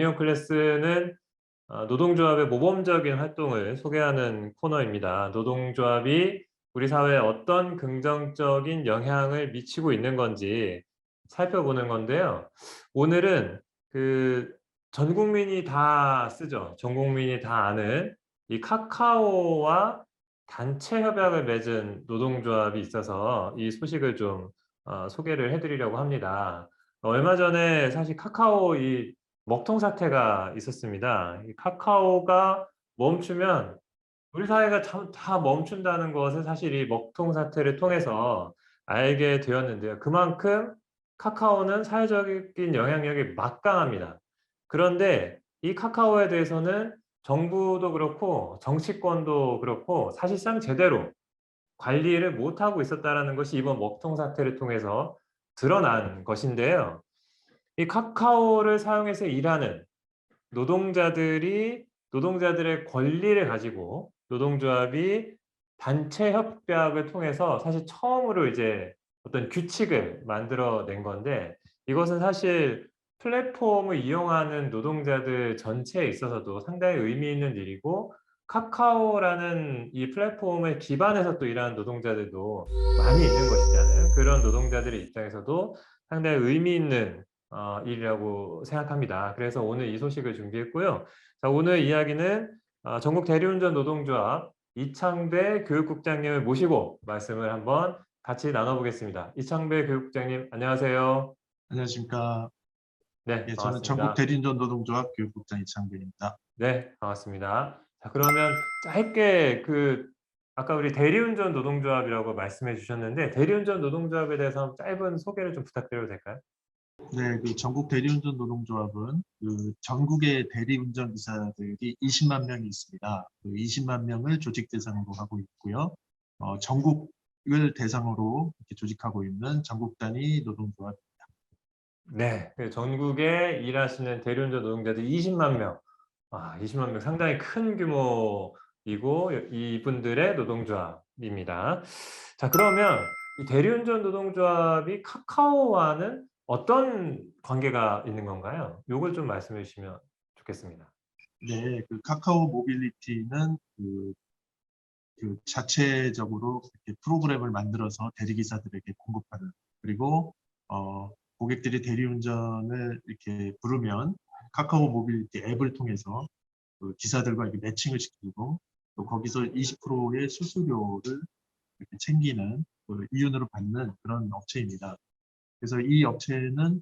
유니온 클래스는 노동조합의 모범적인 활동을 소개하는 코너입니다. 노동조합이 우리 사회에 어떤 긍정적인 영향을 미치고 있는 건지 살펴보는 건데요. 오늘은 전 국민이 다 쓰죠. 전 국민이 다 아는 이 카카오와 단체 협약을 맺은 노동조합이 있어서 이 소식을 좀 소개를 해드리려고 합니다. 얼마 전에 사실 카카오 이 먹통 사태가 있었습니다. 이 카카오가 멈추면 우리 사회가 다 멈춘다는 것을 사실 이 먹통 사태를 통해서 알게 되었는데요. 그만큼 카카오는 사회적인 영향력이 막강합니다. 그런데 이 카카오에 대해서는 정부도 그렇고 정치권도 그렇고 사실상 제대로 관리를 못하고 있었다는 것이 이번 먹통 사태를 통해서 드러난 것인데요. 이 카카오를 사용해서 일하는 노동자들의 권리를 가지고 노동조합이 단체 협약을 통해서 사실 처음으로 이제 어떤 규칙을 만들어낸 건데, 이것은 사실 플랫폼을 이용하는 노동자들 전체에 있어서도 상당히 의미 있는 일이고, 카카오라는 이 플랫폼에 기반해서 또 일하는 노동자들도 많이 있는 것이잖아요. 그런 노동자들의 입장에서도 상당히 의미 있는 일이라고 생각합니다. 그래서 오늘 이 소식을 준비했고요. 자, 오늘 이야기는 전국 대리운전 노동조합 이창배 교육국장님을 모시고 말씀을 한번 같이 나눠보겠습니다. 이창배 교육국장님, 안녕하세요. 안녕하십니까. 네, 예, 저는 전국 반갑습니다. 대리운전 노동조합 교육국장 이창빈입니다. 네, 반갑습니다. 자, 그러면 짧게 아까 우리 대리운전 노동조합이라고 말씀해 주셨는데, 대리운전 노동조합에 대해서 짧은 소개를 좀 부탁드려도 될까요? 네, 전국 대리운전 노동조합은 전국의 대리운전 기사들이 20만 명이 있습니다. 20만 명을 조직 대상으로 하고 있고요. 전국을 대상으로 이렇게 조직하고 있는 전국 단위 노동조합. 네, 전국에 일하시는 대리운전 노동자들 20만 명. 20만 명 상당히 큰 규모이고 이분들의 노동조합입니다. 자, 그러면 이 대리운전 노동조합이 카카오와는 어떤 관계가 있는 건가요? 요걸 좀 말씀해 주시면 좋겠습니다. 네, 카카오 모빌리티는 자체적으로 이렇게 프로그램을 만들어서 대리기사들에게 공급하는, 그리고 고객들이 대리운전을 이렇게 부르면 카카오 모빌리티 앱을 통해서 기사들과 이렇게 매칭을 시키고, 또 거기서 20%의 수수료를 이렇게 챙기는 이윤으로 받는 그런 업체입니다. 그래서 이 업체는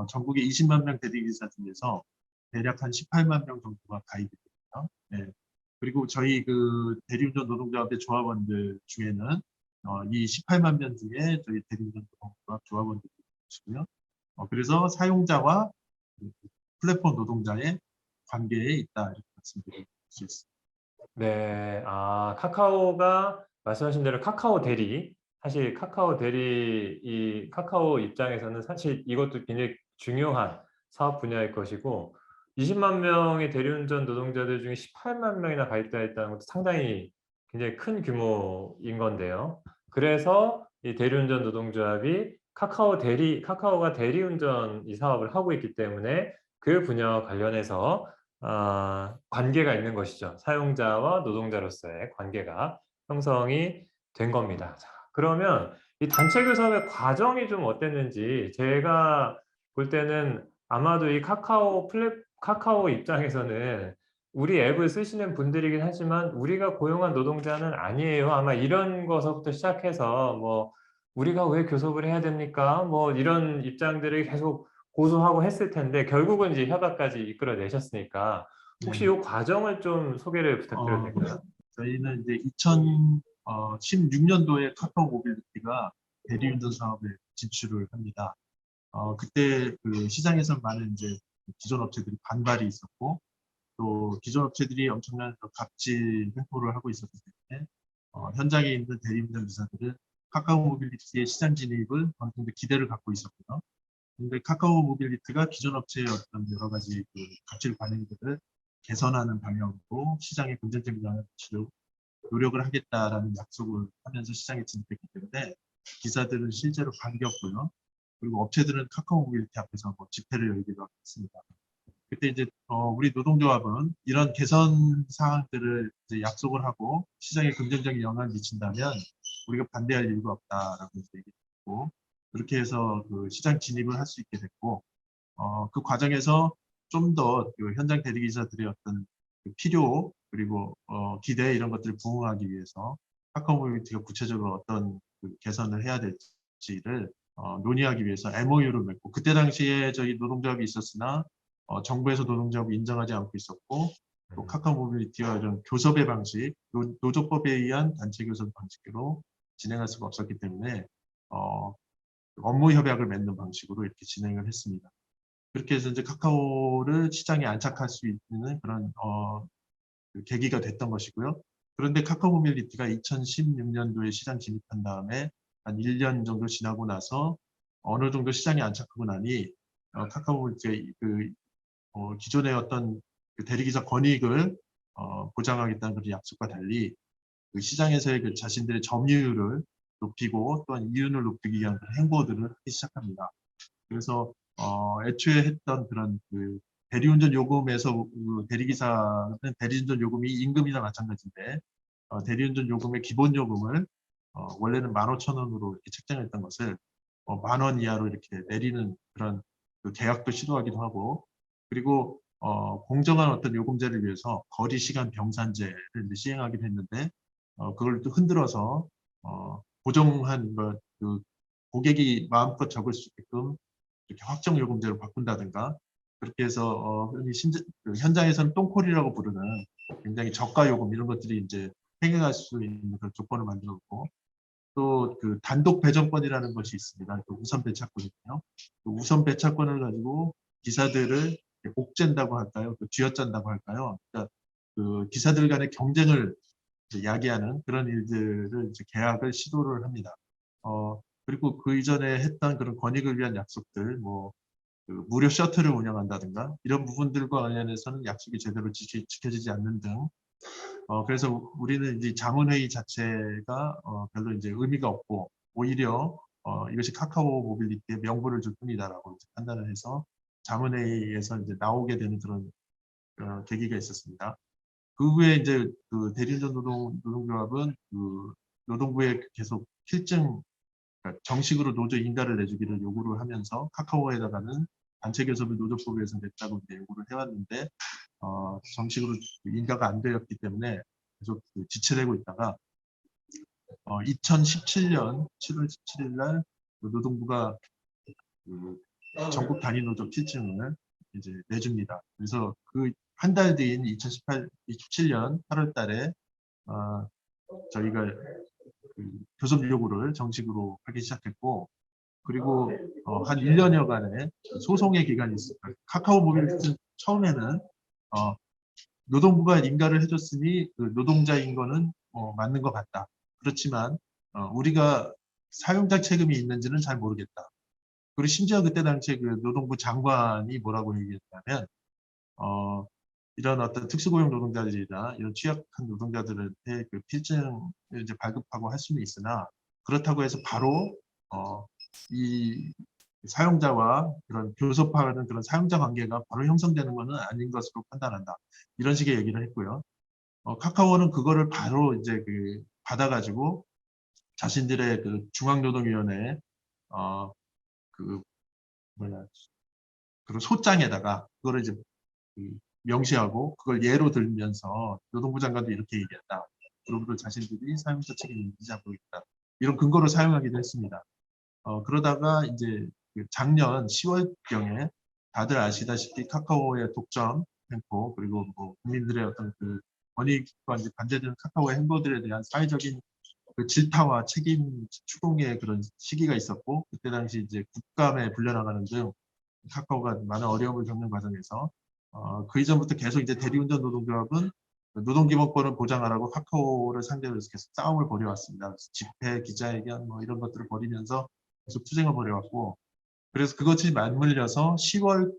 전국의 20만 명 대리기사 중에서 대략 한 18만 명 정도가 가입이 됩니다. 네. 그리고 저희 대리운전 노동조합의 조합원들 중에는 이 18만 명 중에 저희 대리운전 노동조합 조합원들이 계시고요. 그래서 사용자와 플랫폼 노동자의 관계에 있다, 이렇게 말씀드릴 수 있습니다. 네, 카카오가 말씀하신 대로 카카오 대리, 사실 이 카카오 입장에서는 사실 이것도 굉장히 중요한 사업 분야일 것이고, 20만 명의 대리운전 노동자들 중에 18만 명이나 가입되어 있다는 것도 상당히 굉장히 큰 규모인 건데요. 그래서 이 대리운전 노동조합이 카카오가 대리운전 이 사업을 하고 있기 때문에 그 분야와 관련해서 관계가 있는 것이죠. 사용자와 노동자로서의 관계가 형성이 된 겁니다. 자, 그러면 이 단체 교섭의 과정이 좀 어땠는지, 제가 볼 때는 아마도 이 카카오 입장에서는 우리 앱을 쓰시는 분들이긴 하지만 우리가 고용한 노동자는 아니에요. 아마 이런 거서부터 시작해서 뭐 우리가 왜 교섭을 해야 됩니까? 뭐 이런 입장들을 계속 고소하고 했을 텐데 결국은 이제 협약까지 이끌어내셨으니까 혹시 네. 이 과정을 좀 소개를 부탁드려도 될까요? 저희는 이제 2016년도에 카카오 모빌리티가 대리운전 사업에 진출을 합니다. 그때 시장에서 많은 이제 기존 업체들이 반발이 있었고, 또 기존 업체들이 엄청난 갑질 횡포를 하고 있었기 때문에 현장에 있는 대리운전 기사들은 카카오 모빌리티의 시장 진입을 어느 정도 기대를 갖고 있었고요. 근데 카카오 모빌리티가 기존 업체의 어떤 여러 가지 갑질 관행들을 개선하는 방향으로 시장에 긍정적인 영향을 미치려고 노력을 하겠다라는 약속을 하면서 시장에 진입했기 때문에 기사들은 실제로 반겼고요. 그리고 업체들은 카카오 모빌리티 앞에서 집회를 열기도 했습니다. 그때 이제 우리 노동조합은 이런 개선 사항들을 이제 약속을 하고 시장에 긍정적인 영향을 미친다면 우리가 반대할 이유가 없다라고 이제 얘기했고, 그렇게 해서 그 시장 진입을 할 수 있게 됐고, 그 과정에서 좀 더 현장 대리기사들의 어떤 그 필요 그리고 기대 이런 것들을 부응하기 위해서 카카오 모빌리티가 구체적으로 어떤 그 개선을 해야 될지를 논의하기 위해서 MOU를 맺고, 그때 당시에 저희 노동조합이 있었으나 정부에서 노동조합을 인정하지 않고 있었고, 또 카카오 모빌리티와 이런 교섭의 방식, 노조법에 의한 단체 교섭 방식으로 진행할 수가 없었기 때문에 업무 협약을 맺는 방식으로 이렇게 진행을 했습니다. 그렇게 해서 이제 카카오를 시장에 안착할 수 있는 그런 그 계기가 됐던 것이고요. 그런데 카카오 모빌리티가 2016년도에 시장 진입한 다음에 한 1년 정도 지나고 나서 어느 정도 시장에 안착하고 나니 카카오 모빌리티가 그 기존의 어떤 그 대리기사 권익을 보장하겠다는 그런 약속과 달리 그 시장에서의 그 자신들의 점유율을 높이고 또한 이윤을 높이기 위한 그런 행보들을 하기 시작합니다. 그래서 애초에 했던 그런 그 대리운전 요금에서 그 대리기사는 대리운전 요금이 임금이나 마찬가지인데 대리운전 요금의 기본 요금을 원래는 15,000원으로 이렇게 책정했던 것을 10,000원 이하로 이렇게 내리는 그런 그 계약도 시도하기도 하고, 그리고 공정한 어떤 요금제를 위해서 거리 시간 병산제를 이제 시행하기도 했는데 그걸 또 흔들어서 고정한 그 고객이 마음껏 적을 수 있게끔 이렇게 확정 요금제로 바꾼다든가, 그렇게 해서 흔히 그 현장에서는 똥콜이라고 부르는 굉장히 저가 요금 이런 것들이 이제 행해갈 수 있는 그런 조건을 만들었고, 또 그 단독 배정권이라는 것이 있습니다. 그 우선 배차권이요. 그 우선 배차권을 가지고 기사들을 옥죄다고 할까요? 그 쥐어짠다고 할까요? 그러니까 그 기사들 간의 경쟁을 이제 야기하는 그런 일들을 이제 계약을 시도를 합니다. 그리고 그 이전에 했던 그런 권익을 위한 약속들, 뭐 그 무료 셔틀을 운영한다든가 이런 부분들과 관련해서는 약속이 제대로 지켜지지 않는 등, 그래서 우리는 이제 자문회의 자체가 별로 이제 의미가 없고 오히려 이것이 카카오 모빌리티의 명분을 줄 뿐이다라고 이제 판단을 해서 자문회의에서 이제 나오게 되는 그런 계기가 있었습니다. 그 후에 이제 그 대리운전 노동조합은 그 노동부에 계속 필증, 그러니까 정식으로 노조 인가를 내주기를 요구를 하면서 카카오에다가는 단체 교섭을 노조법에서 냈다고 이제 요구를 해왔는데 정식으로 인가가 안 되었기 때문에 계속 그 지체되고 있다가 2017년 7월 17일 날 노동부가 그 전국 단위 노조 필증을 이제 내줍니다. 그래서 그 한 달 뒤인 2017년 8월 달에 저희가 그 교섭 요구를 정식으로 하기 시작했고, 그리고 한 1년여간의 소송의 기간이 있습니다. 카카오 모빌리티는 처음에는 노동부가 인가를 해줬으니 그 노동자인 거는 맞는 것 같다. 그렇지만 우리가 사용자 책임이 있는지는 잘 모르겠다. 그리고 심지어 그때 당시에 그 노동부 장관이 뭐라고 얘기했냐면 이런 어떤 특수고용 노동자들이나 이런 취약한 노동자들한테 그 필증을 이제 발급하고 할 수는 있으나 그렇다고 해서 바로 이 사용자와 그런 교섭하는 그런 사용자 관계가 바로 형성되는 것은 아닌 것으로 판단한다. 이런 식의 얘기를 했고요. 카카오는 그거를 바로 이제 그 받아가지고 자신들의 그 중앙노동위원회 그 뭐냐 그 소장에다가 그거를 이제 그 명시하고 그걸 예로 들면서 노동부 장관도 이렇게 얘기했다. 그러므로 자신들이 사용자 책임을 인지하고 있다. 이런 근거로 사용하기도 했습니다. 그러다가 이제 그 작년 10월경에 다들 아시다시피 카카오의 독점 행보 그리고 뭐 국민들의 어떤 그 권익과 이제 반대되는 카카오의 행보들에 대한 사회적인 그 질타와 책임 추궁의 그런 시기가 있었고, 그때 당시 이제 국감에 불려나가는 등 카카오가 많은 어려움을 겪는 과정에서 그 이전부터 계속 이제 대리운전 노동조합은 노동기본권을 보장하라고 카카오를 상대로 해서 계속 싸움을 벌여왔습니다. 그래서 집회, 기자회견 뭐 이런 것들을 벌이면서 계속 투쟁을 벌여왔고, 그래서 그것이 맞물려서 10월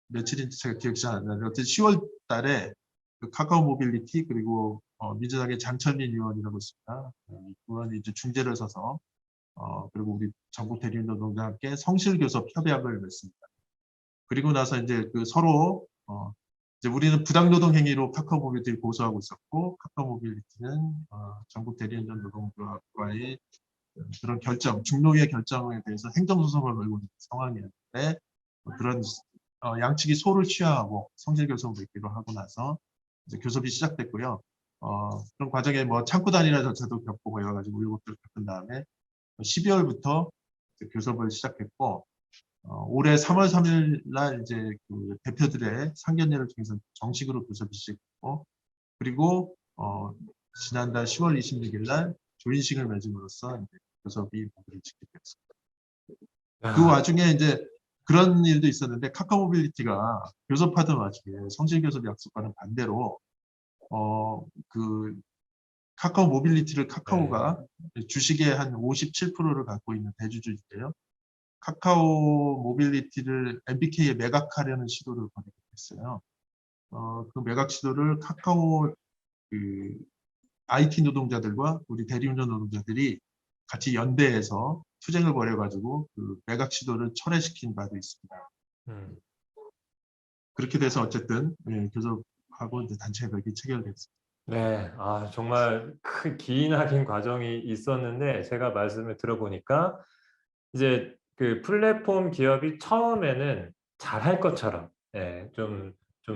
며칠인지 제가 기억이 잘 안 나는데 어쨌든 10월 달에 그 카카오 모빌리티 그리고 민주당의 장천민 의원이라고 있습니다. 이 의원이 이제 중재를 서서 그리고 우리 전국 대리운동 노동자와 함께 성실교섭 협약을 맺습니다. 그리고 나서 이제 그 서로 이제 우리는 부당노동 행위로 카카오 모빌리티를 고소하고 있었고, 카카오 모빌리티는 전국 대리운전 노동조합과의 그런 결정, 중노위의 결정에 대해서 행정소송을 걸고 있는 상황이었는데, 그런 양측이 소를 취하하고 성질 교섭을 맺기로 하고 나서 이제 교섭이 시작됐고요. 그런 과정에 뭐 창구단이나 절차도 겪고 뭐 여러 가지 우여곡절을 겪은 다음에 12월부터 교섭을 시작했고, 올해 3월 3일 날 이제 그 대표들의 상견례를 통해서 정식으로 교섭이 시작했고, 그리고 지난달 10월 26일 날 조인식을 맺음으로써 이제 교섭이 마무리를 짓게 되었습니다. 그 야, 와중에 이제 그런 일도 있었는데, 카카오 모빌리티가 교섭하던 와중에 성실 교섭 약속과는 반대로 그 카카오 모빌리티를 네. 카카오가 주식의 한 57%를 갖고 있는 대주주인데요. 카카오 모빌리티를 MBK에 매각하려는 시도를 벌이게 됐어요. 그 매각 시도를 카카오 그 IT 노동자들과 우리 대리운전 노동자들이 같이 연대해서 투쟁을 벌여가지고 그 매각 시도를 철회시킨 바도 있습니다. 음. 그렇게 돼서 어쨌든 교섭하고 이제 단체 협약이 체결됐습니다. 네, 정말 기나긴 과정이 있었는데 제가 말씀을 들어보니까 이제 그 플랫폼 기업이 처음에는 잘할 것처럼, 좀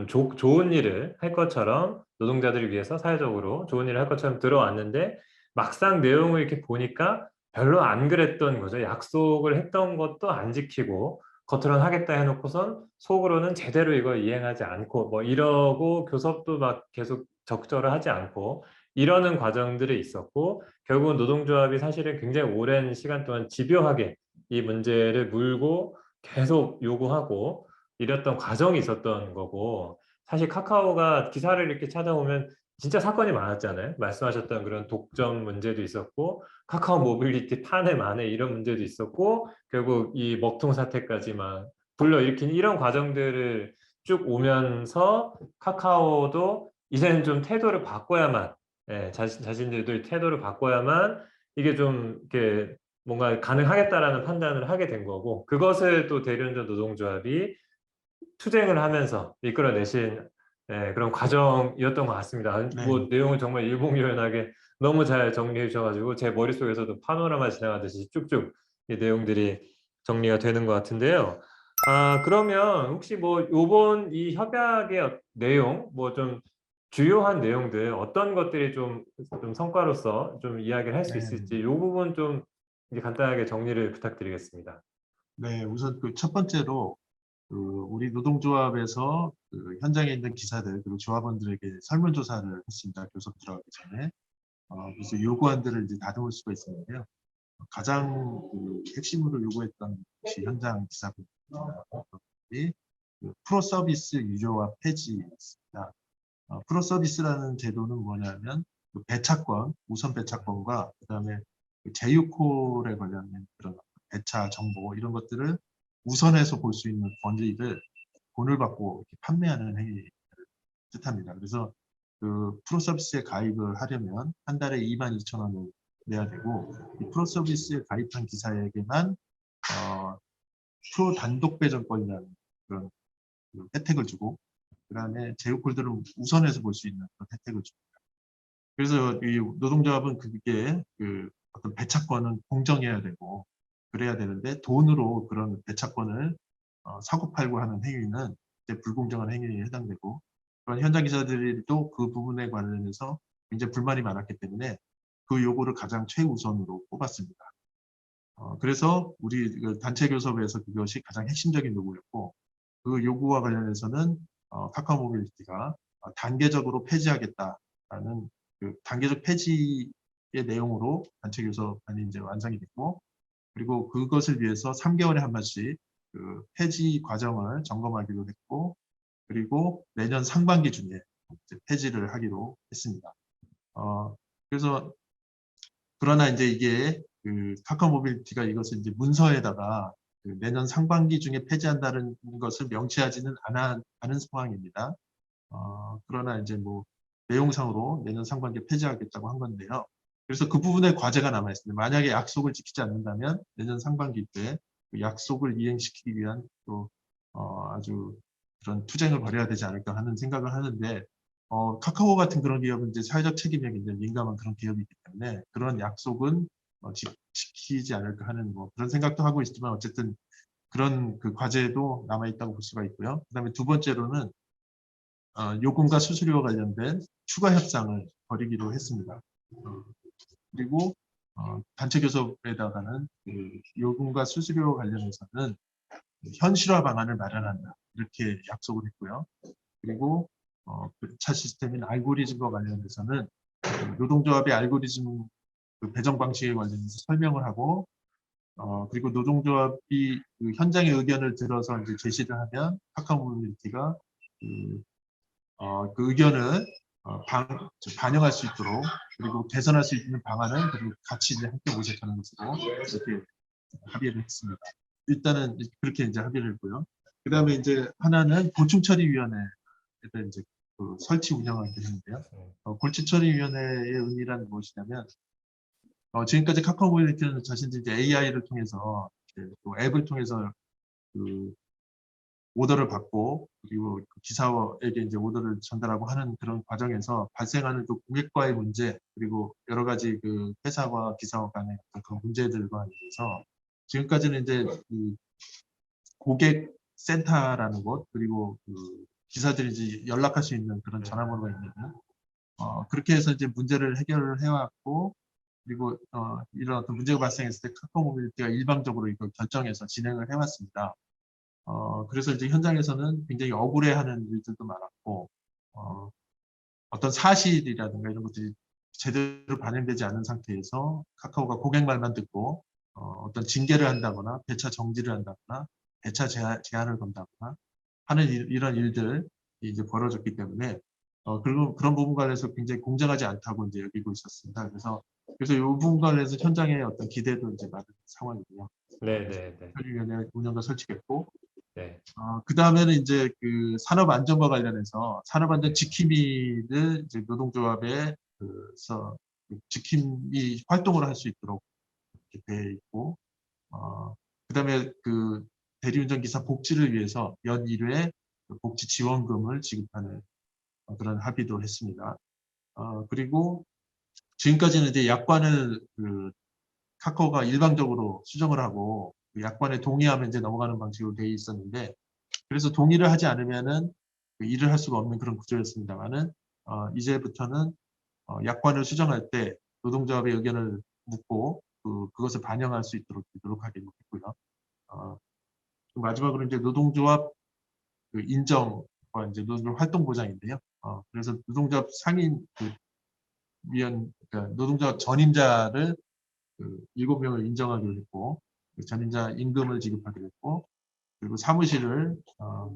좋은 일을 할 것처럼 노동자들을 위해서 사회적으로 좋은 일을 할 것처럼 들어왔는데 막상 내용을 이렇게 보니까 별로 안 그랬던 거죠. 약속을 했던 것도 안 지키고 겉으로는 하겠다 해놓고선 속으로는 제대로 이걸 이행하지 않고 뭐 이러고 교섭도 막 계속 적절을 하지 않고 이러는 과정들이 있었고 결국은 노동조합이 사실은 굉장히 오랜 시간 동안 집요하게 이 문제를 물고 계속 요구하고 이랬던 과정이 있었던 거고 사실 카카오가 기사를 이렇게 찾아보면 진짜 사건이 많았잖아요. 말씀하셨던 그런 독점 문제도 있었고 카카오 모빌리티 탄핵 만에 이런 문제도 있었고 결국 이 먹통 사태까지 막 불러일으킨 이런 과정들을 쭉 오면서 카카오도 이제는 좀 태도를 바꿔야만 자신들도 태도를 바꿔야만 이게 좀 이렇게 뭔가 가능하겠다라는 판단을 하게 된 거고 그것을 또 대리운전 노동조합이 투쟁을 하면서 이끌어내신 그런 과정이었던 것 같습니다. 뭐 네, 내용을 정말 일목요연하게 너무 잘 정리해 주셔가지고 제 머릿속에서도 파노라마 지나가듯이 쭉쭉 이 내용들이 정리가 되는 것 같은데요. 그러면 혹시 뭐 요번 이 협약의 내용 뭐 좀 주요한 내용들 어떤 것들이 좀 성과로서 좀 이야기를 할 수 네, 있을지 요 부분 좀 이제 간단하게 정리를 부탁드리겠습니다. 네. 우선 그 첫 번째로 그 우리 노동조합에서 그 현장에 있는 기사들 그리고 조합원들에게 설문조사를 했습니다. 교섭 들어가기 전에. 그래서 요구안들을 이제 다듬을 수가 있었는데요. 가장 그 핵심으로 요구했던 것이 현장 기사분들이 그 프로서비스 유료화 폐지입니다. 프로서비스라는 제도는 뭐냐면 그 배차권, 우선 배차권과 그다음에 그 제휴콜에 관련된 그런 배차 정보 이런 것들을 우선해서 볼 수 있는 권리를 돈을 받고 이렇게 판매하는 행위를 뜻합니다. 그래서 그 프로서비스에 가입을 하려면 한 달에 22,000원을 내야 되고 이 프로서비스에 가입한 기사에게만 프로 단독 배정권이라는 그런 그 혜택을 주고 그다음에 제휴콜들을 우선해서 볼 수 있는 그런 혜택을 줍니다. 그래서 이 노동조합은 그게 그 어떤 배차권은 공정해야 되고 그래야 되는데 돈으로 그런 배차권을 사고팔고 하는 행위는 이제 불공정한 행위에 해당되고 그런 현장 기자들도 그 부분에 관련해서 굉장히 불만이 많았기 때문에 그 요구를 가장 최우선으로 꼽았습니다. 그래서 우리 그 단체 교섭에서 그것이 가장 핵심적인 요구였고 그 요구와 관련해서는 카카오 모빌리티가 단계적으로 폐지하겠다라는 그 단계적 폐지의 내용으로 단체 교섭안이 이제 완성이 됐고 그리고 그것을 위해서 3개월에 한 번씩 그 폐지 과정을 점검하기로 했고 그리고 내년 상반기 중에 이제 폐지를 하기로 했습니다. 그래서 그러나 이제 이게 그 카카오 모빌리티가 이것을 이제 문서에다가 그 내년 상반기 중에 폐지한다는 것을 명시하지는 않은 상황입니다. 그러나 이제 뭐 내용상으로 내년 상반기에 폐지하겠다고 한 건데요. 그래서 그 부분에 과제가 남아 있습니다. 만약에 약속을 지키지 않는다면 내년 상반기 때 그 약속을 이행시키기 위한 또 아주 그런 투쟁을 벌여야 되지 않을까 하는 생각을 하는데 카카오 같은 그런 기업은 이제 사회적 책임에 굉장히 민감한 그런 기업이기 때문에 그런 약속은 지키지 않을까 하는 뭐 그런 생각도 하고 있지만 어쨌든 그런 그 과제도 남아 있다고 볼 수가 있고요. 그다음에 두 번째로는 요금과 수수료와 관련된 추가 협상을 벌이기로 했습니다. 그리고 단체 교섭에다가는 그 요금과 수수료 관련해서는 현실화 방안을 마련한다 이렇게 약속을 했고요. 그리고 그 차 시스템인 알고리즘과 관련해서는 노동조합의 알고리즘 그 배정 방식에 관련해서 설명을 하고 그리고 노동조합이 그 현장의 의견을 들어서 이제 제시를 하면 카카오 모빌리티가 그 의견을 반영할 수 있도록 그리고 개선할 수 있는 방안을 그리고 같이 이제 함께 모색하는 것으로 이렇게 합의를 했습니다. 일단은 그렇게 이제 합의를 했고요. 그 다음에 이제 하나는 보충처리위원회를 이제 그 설치 운영하게 했는데요. 보충처리위원회의 의미란 무엇이냐면 지금까지 카카오 모빌리티는 자신들이 이제 AI를 통해서 또 앱을 통해서 그 오더를 받고 그리고 그 기사에게 이제 오더를 전달하고 하는 그런 과정에서 발생하는 또 고객과의 문제 그리고 여러 가지 그 회사와 기사와 간의 그 문제들과 대해서 지금까지는 이제 이 고객 센터라는 곳 그리고 그 기사들이 이제 연락할 수 있는 그런 전화번호가 있는 그렇게 해서 이제 문제를 해결을 해왔고 그리고 이런 어떤 문제가 발생했을 때 카카오 모빌리티가 일방적으로 이걸 결정해서 진행을 해왔습니다. 그래서 이제 현장에서는 굉장히 억울해하는 일들도 많았고 어떤 사실이라든가 이런 것들이 제대로 반영되지 않은 상태에서 카카오가 고객 말만 듣고 어떤 징계를 한다거나 배차 정지를 한다거나 배차 제한을 건다거나 하는 이런 일들이 이제 벌어졌기 때문에 그리고 그런 부분 관련해서 굉장히 공정하지 않다고 이제 여기고 있었습니다. 그래서 이 부분 관련해서 현장의 어떤 기대도 이제 많은 상황이고요. 네, 네, 네. 처리위원회 운영도 설치했고 네. 그 다음에는 이제 그 산업 안전과 관련해서 산업 안전 지킴이를 이제 노동조합에 그서 지킴이 활동을 할 수 있도록 이렇게 돼 있고, 그다음에 그 대리운전 기사 복지를 위해서 연 1회 복지 지원금을 지급하는 그런 합의도 했습니다. 그리고 지금까지는 이제 약관을 그 카카오가 일방적으로 수정을 하고 그 약관에 동의하면 이제 넘어가는 방식으로 돼 있었는데 그래서 동의를 하지 않으면은 그 일을 할 수가 없는 그런 구조였습니다만은 이제부터는 약관을 수정할 때 노동조합의 의견을 묻고 그것을 반영할 수 있도록 노력하기로 했고요. 마지막으로 이제 노동조합 그 인정과 이제 노동조합 활동 보장인데요. 그래서 노동조합 상임 그 그러니까 노동조합 전임자를 그 7명을 인정하기로 했고 그 전임자 임금을 지급하기로 했고 그리고 사무실을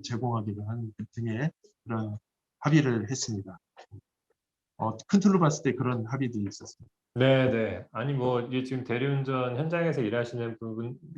제공하기로 한 등의 그런 합의를 했습니다. 큰 틀로 봤을 때 그런 합의들이 있었습니다. 네, 네. 아니 뭐 이게 지금 대리운전 현장에서 일하시는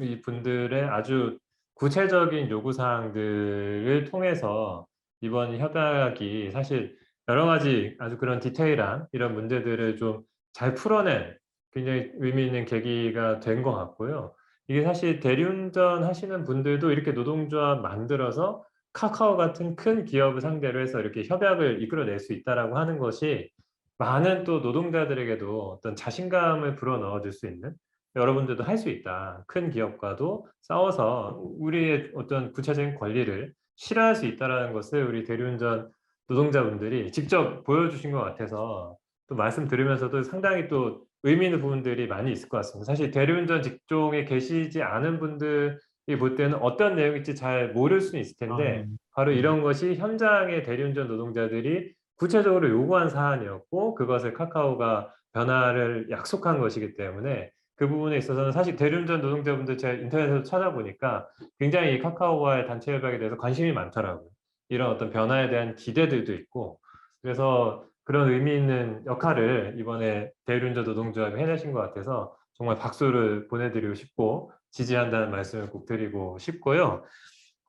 이 분들의 아주 구체적인 요구 사항들을 통해서 이번 협약이 사실 여러 가지 아주 그런 디테일한 이런 문제들을 좀 잘 풀어낸 굉장히 의미 있는 계기가 된 것 같고요. 이게 사실 대리운전 하시는 분들도 이렇게 노동조합 만들어서 카카오 같은 큰 기업을 상대로 해서 이렇게 협약을 이끌어낼 수 있다라고 하는 것이 많은 또 노동자들에게도 어떤 자신감을 불어넣어 줄 수 있는 '여러분들도 할 수 있다. 큰 기업과도 싸워서 우리의 어떤 구체적인 권리를 실현할 수 있다.'라는 것을 우리 대리운전 노동자분들이 직접 보여주신 것 같아서 또 말씀 들으면서도 상당히 또 의미 있는 부분들이 많이 있을 것 같습니다. 사실 대리운전 직종에 계시지 않은 분들이 볼 때는 어떤 내용일지 잘 모를 수는 있을 텐데 바로 네. 이런 것이 현장의 대리운전 노동자들이 구체적으로 요구한 사안이었고 그것을 카카오가 변화를 약속한 것이기 때문에 그 부분에 있어서는 사실 대리운전 노동자분들 제가 인터넷에서 찾아보니까 굉장히 이 카카오와의 단체 협약에 대해서 관심이 많더라고요. 이런 어떤 변화에 대한 기대들도 있고 그래서 그런 의미 있는 역할을 이번에 대리운전 노동조합이 해내신 것 같아서 정말 박수를 보내드리고 싶고 지지한다는 말씀을 꼭 드리고 싶고요.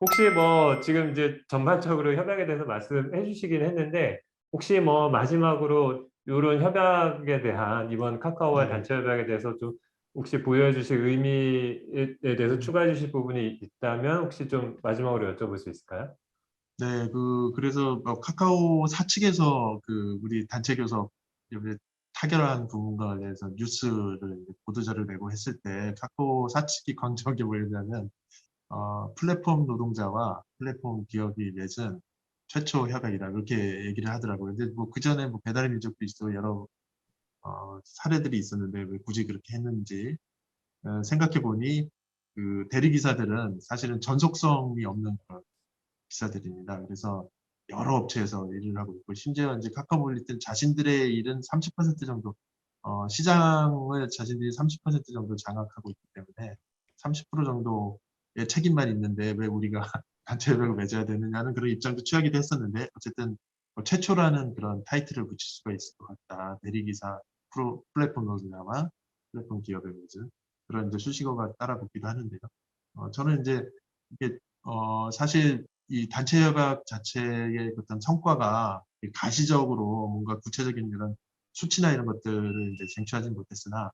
혹시 뭐 지금 이제 전반적으로 협약에 대해서 말씀해 주시긴 했는데 혹시 뭐 마지막으로 요런 협약에 대한 이번 카카오와의 네. 단체 협약에 대해서 좀 혹시 보여주실 의미에 대해서 음. 추가해 주실 부분이 있다면 혹시 좀 마지막으로 여쭤볼 수 있을까요? 네, 그래서 뭐 카카오사 측에서 우리 단체 교섭 이렇게 타결한 부분과 관련해서 뉴스를 이제 보도자를 내고 했을 때 카카오사 측이 강조한 게 뭐였냐면 플랫폼 노동자와 플랫폼 기업이 맺은 최초 협약이다 이렇게 얘기를 하더라고요. 근데 뭐 그 전에 뭐 배달의 민족도 있고 여러 사례들이 있었는데 왜 굳이 그렇게 했는지 생각해 보니 그 대리기사들은 사실은 전속성이 없는 그런 기사들입니다. 그래서 여러 업체에서 일을 하고 있고 심지어 이제 카카오몰리는 자신들의 일은 30% 정도 시장을 자신들이 30% 정도 장악하고 있기 때문에 30% 정도의 책임만 있는데 왜 우리가 단체 협약을 맺어야 되느냐는 그런 입장도 취하기도 했었는데 어쨌든 최초라는 그런 타이틀을 붙일 수가 있을 것 같다. 대리기사 플랫폼 노동자와 플랫폼 기업의 맺은 그런 이제 수식어가 따라붙기도 하는데요. 저는 이제 이게 사실 이 단체 협약 자체의 어떤 성과가 가시적으로 뭔가 구체적인 이런 수치나 이런 것들을 이제 쟁취하지 못했으나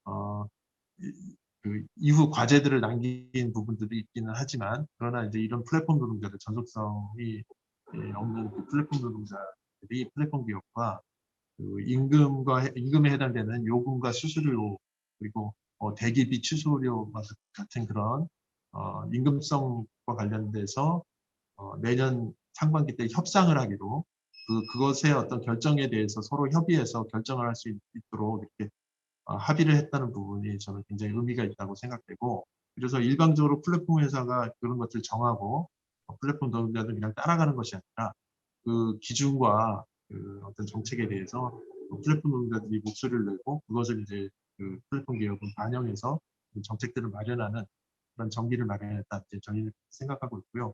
어, 그 이후 과제들을 남긴 부분들이 있기는 하지만 그러나 이제 이런 플랫폼 노동자들 전속성이 없는 그 플랫폼 노동자들이 플랫폼 기업과 임금에 해당되는 요금과 수수료 그리고 대기비 취소료 같은 그런 임금성과 관련돼서 내년 상반기 때 협상을 하기로 그것의 어떤 결정에 대해서 서로 협의해서 결정을 할 수 있도록 이렇게 합의를 했다는 부분이 저는 굉장히 의미가 있다고 생각되고 그래서 일방적으로 플랫폼 회사가 그런 것들을 정하고 플랫폼 노동자들 그냥 따라가는 것이 아니라 그 기준과 어떤 정책에 대해서 플랫폼 노동자들이 목소리를 내고 그것을 이제 그 플랫폼 기업은 반영해서 그 정책들을 마련하는 그런 전기를 마련했다 이제 저희는 생각하고 있고요.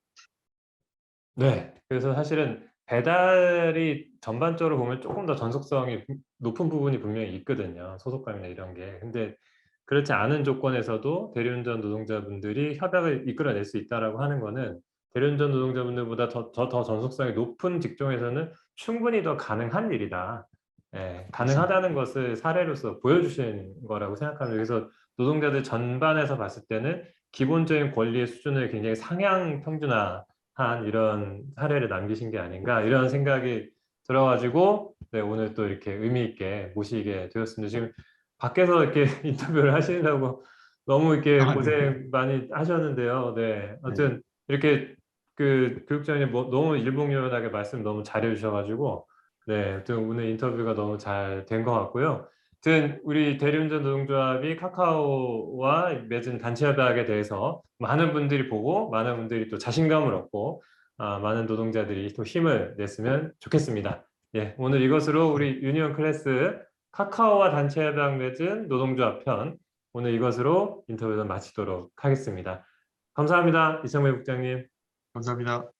네. 그래서 사실은 배달이 전반적으로 보면 조금 더 전속성이 높은 부분이 분명히 있거든요, 소속감이나 이런 게. 근데 그렇지 않은 조건에서도 대리운전 노동자분들이 협약을 이끌어낼 수 있다라고 하는 거는 대리운전 노동자분들보다 더 전속성이 높은 직종에서는 충분히 더 가능한 일이다. 예, 맞습니다. 가능하다는 것을 사례로서 보여주신 거라고 생각합니다. 그래서 노동자들 전반에서 봤을 때는 기본적인 권리의 수준을 굉장히 상향 평준화 한 이런 사례를 남기신 게 아닌가 이런 생각이 들어가지고 네, 오늘 또 이렇게 의미 있게 모시게 되었습니다. 지금 밖에서 이렇게 인터뷰를 하시느라고 너무 이렇게 아, 네. 고생 많이 하셨는데요. 네, 네. 아무튼 이렇게 그 교육장님 뭐 너무 일목요연하게 말씀 너무 잘해 주셔가지고 네, 아무튼 오늘 인터뷰가 너무 잘 된 것 같고요. 아무튼 우리 대리운전 노동조합이 카카오와 맺은 단체 협약에 대해서 많은 분들이 보고 많은 분들이 또 자신감을 얻고 많은 노동자들이 또 힘을 냈으면 좋겠습니다. 예, 오늘 이것으로 우리 유니온 클래스 카카오와 단체 협약 맺은 노동조합 편 오늘 이것으로 인터뷰를 마치도록 하겠습니다. 감사합니다. 이창배 국장님. 감사합니다.